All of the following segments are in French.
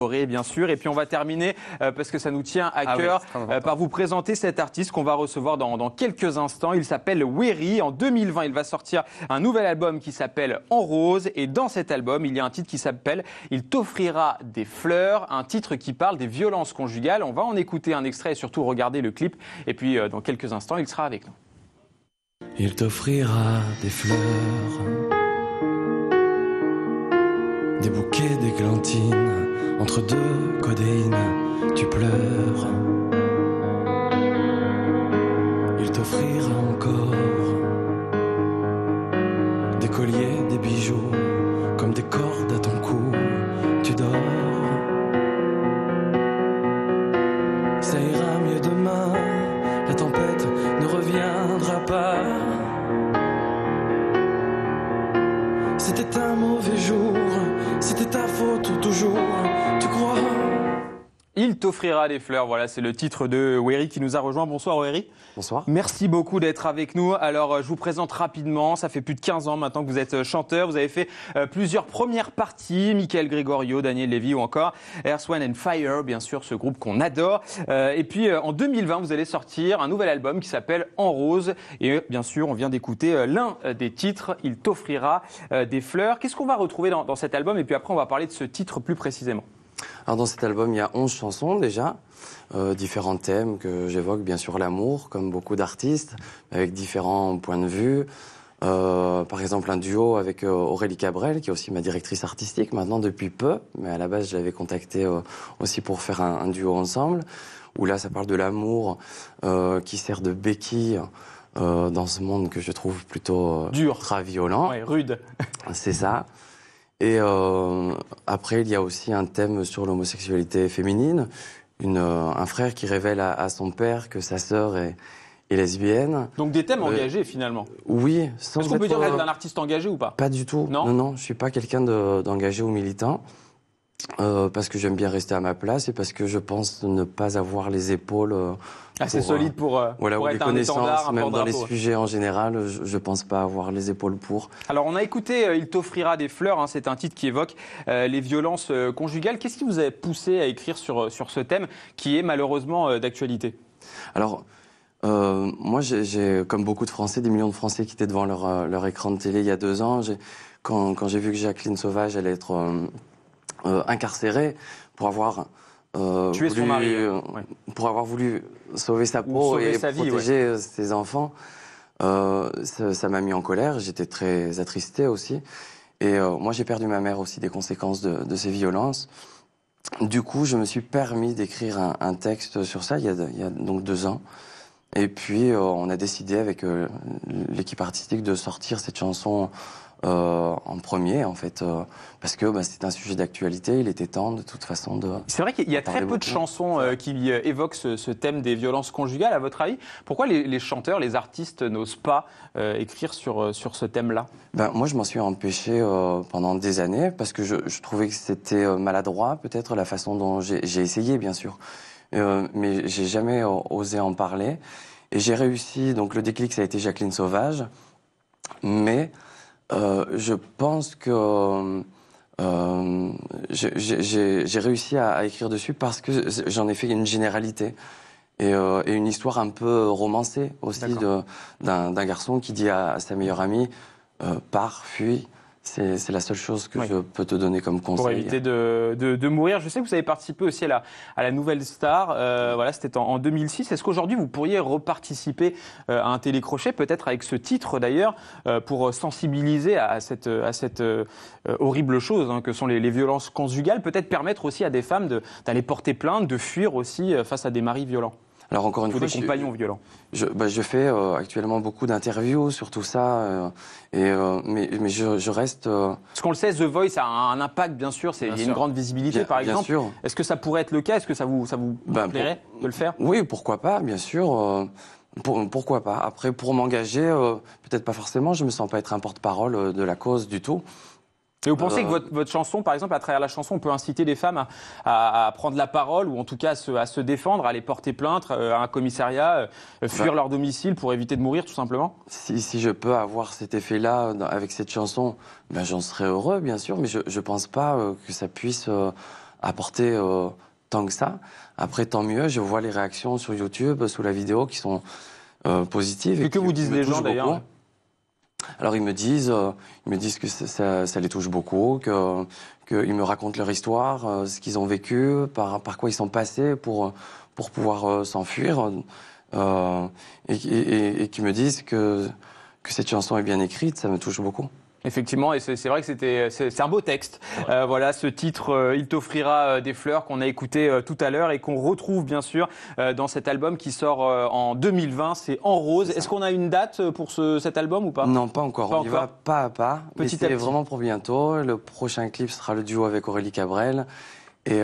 Bien sûr, et puis on va terminer parce que ça nous tient à cœur par vous présenter cet artiste qu'on va recevoir dans quelques instants. Il s'appelle Wery. En 2020, il va sortir un nouvel album qui s'appelle En Rose, et dans cet album, il y a un titre qui s'appelle Il t'offrira des fleurs, un titre qui parle des violences conjugales. On va en écouter un extrait et surtout regarder le clip, et puis dans quelques instants, il sera avec nous. Il t'offrira des fleurs, des bouquets d'églantines. Entre deux codéines, tu pleures. Il t'offrira encore des colliers, des bijoux, comme des cordes à ton cou. Tu dors. Ça ira mieux demain, la tempête ne reviendra pas. C'était un mauvais jour, c'était ta faute toujours, tu crois? Il t'offrira des fleurs, voilà, c'est le titre de Wery qui nous a rejoint. Bonsoir Wery. Bonsoir. Merci beaucoup d'être avec nous. Alors, je vous présente rapidement, ça fait plus de 15 ans maintenant que vous êtes chanteur. Vous avez fait plusieurs premières parties, Michael Gregorio, Daniel Levy ou encore Earth, Wind & Fire, bien sûr, ce groupe qu'on adore. Et puis, en 2020, vous allez sortir un nouvel album qui s'appelle En Rose. Et bien sûr, on vient d'écouter l'un des titres, Il t'offrira des fleurs. Qu'est-ce qu'on va retrouver dans cet album? Et puis après, on va parler de ce titre plus précisément. Alors dans cet album, il y a 11 chansons déjà, différents thèmes que j'évoque, bien sûr l'amour, comme beaucoup d'artistes, avec différents points de vue. Par exemple un duo avec Aurélie Cabrel, qui est aussi ma directrice artistique maintenant depuis peu, mais à la base je l'avais contactée aussi pour faire un duo ensemble, où là ça parle de l'amour qui sert de béquille dans ce monde que je trouve plutôt dur, ultra violent. Ouais, rude. C'est ça. Et après, il y a aussi un thème sur l'homosexualité féminine. Un frère qui révèle à son père que sa sœur est lesbienne. Donc des thèmes engagés finalement. Oui. Sans Est-ce qu'on peut dire d'être un artiste engagé ou pas? Pas du tout. Non, non, je suis pas quelqu'un d'engagé ou militant. Parce que j'aime bien rester à ma place et parce que je pense ne pas avoir les épaules assez solides pour les être un étendard, un même dans les porte-drapeau. sujets en général, je pense pas avoir les épaules pour. Alors on a écouté Il t'offrira des fleurs, hein, c'est un titre qui évoque les violences conjugales. Qu'est-ce qui vous a poussé à écrire sur ce thème qui est malheureusement d'actualité? Alors moi j'ai comme beaucoup de Français, des millions de Français qui étaient devant leur écran de télé il y a 2 ans. Quand j'ai vu que Jacqueline Sauvage allait être incarcérée pour avoir tuer son mari, pour avoir voulu sauver sa peau et protéger ses enfants, ça m'a mis en colère. J'étais très attristé aussi. Et moi, j'ai perdu ma mère aussi des conséquences de ces violences. Du coup, je me suis permis d'écrire un texte sur ça il y a donc 2 ans. Et puis, on a décidé avec l'équipe artistique de sortir cette chanson en premier, en fait, parce que c'est un sujet d'actualité, il était temps de toute façon de... C'est vrai qu'il y a très peu de chansons qui évoquent ce thème des violences conjugales, à votre avis. Pourquoi les chanteurs, les artistes n'osent pas écrire sur ce thème-là? Moi, je m'en suis empêché pendant des années, parce que je trouvais que c'était maladroit, peut-être, la façon dont j'ai essayé, bien sûr. Mais j'ai jamais osé en parler. Et j'ai réussi, donc le déclic, ça a été Jacqueline Sauvage, mais... je pense que j'ai réussi à écrire dessus parce que j'en ai fait une généralité et une histoire un peu romancée aussi d'un garçon qui dit à sa meilleure amie pars, fuis. C'est la seule chose que je peux te donner comme conseil. Pour éviter de mourir. Je sais que vous avez participé aussi à la Nouvelle Star. Voilà, c'était en 2006. Est-ce qu'aujourd'hui, vous pourriez reparticiper à un télécrochet, peut-être avec ce titre d'ailleurs, pour sensibiliser à cette horrible chose que sont les violences conjugales, peut-être permettre aussi à des femmes d'aller porter plainte, de fuir aussi face à des maris violents? Alors encore une fois, des compagnons violents. Je fais actuellement beaucoup d'interviews sur tout ça, mais je reste... Parce qu'on le sait, The Voice a un impact, bien sûr, il y a une grande visibilité, par exemple. Est-ce que ça pourrait être le cas? Est-ce que ça vous plairait de le faire? Oui, pourquoi pas, bien sûr. Pourquoi pas. Après, pour m'engager, peut-être pas forcément, je me sens pas être un porte-parole de la cause du tout. Et vous pensez que votre chanson, par exemple, à travers la chanson, on peut inciter des femmes à prendre la parole, ou en tout cas à se défendre, à aller porter plainte à un commissariat, fuir leur domicile pour éviter de mourir, tout simplement? Si je peux avoir cet effet-là avec cette chanson, j'en serais heureux, bien sûr, mais je pense pas que ça puisse apporté tant que ça. Après, tant mieux, je vois les réactions sur YouTube sous la vidéo qui sont positives. Et que vous disent les gens d'ailleurs? Alors ils me disent que ça les touche beaucoup, qu'ils me racontent leur histoire, ce qu'ils ont vécu, par quoi ils sont passés pour pouvoir s'enfuir, et qui me disent que cette chanson est bien écrite, ça me touche beaucoup. Effectivement, et c'est vrai que c'est un beau texte. Voilà, ce titre, Il t'offrira des fleurs, qu'on a écouté tout à l'heure et qu'on retrouve bien sûr dans cet album qui sort en 2020. C'est En Rose. Est-ce qu'on a une date pour cet album ou pas? Non, pas encore. On y va pas à pas. Mais c'est vraiment pour bientôt. Le prochain clip sera le duo avec Aurélie Cabrel. Et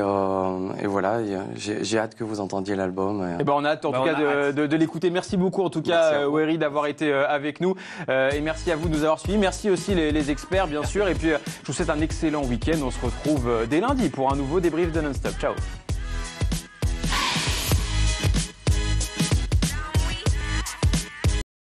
voilà, j'ai hâte que vous entendiez l'album. Et on a hâte en tout cas de l'écouter. Merci beaucoup en tout cas, Wery, d'avoir été avec nous. Et merci à vous de nous avoir suivis. Merci aussi les experts, bien sûr. Et puis, je vous souhaite un excellent week-end. On se retrouve dès lundi pour un nouveau débrief de Non-Stop. Ciao.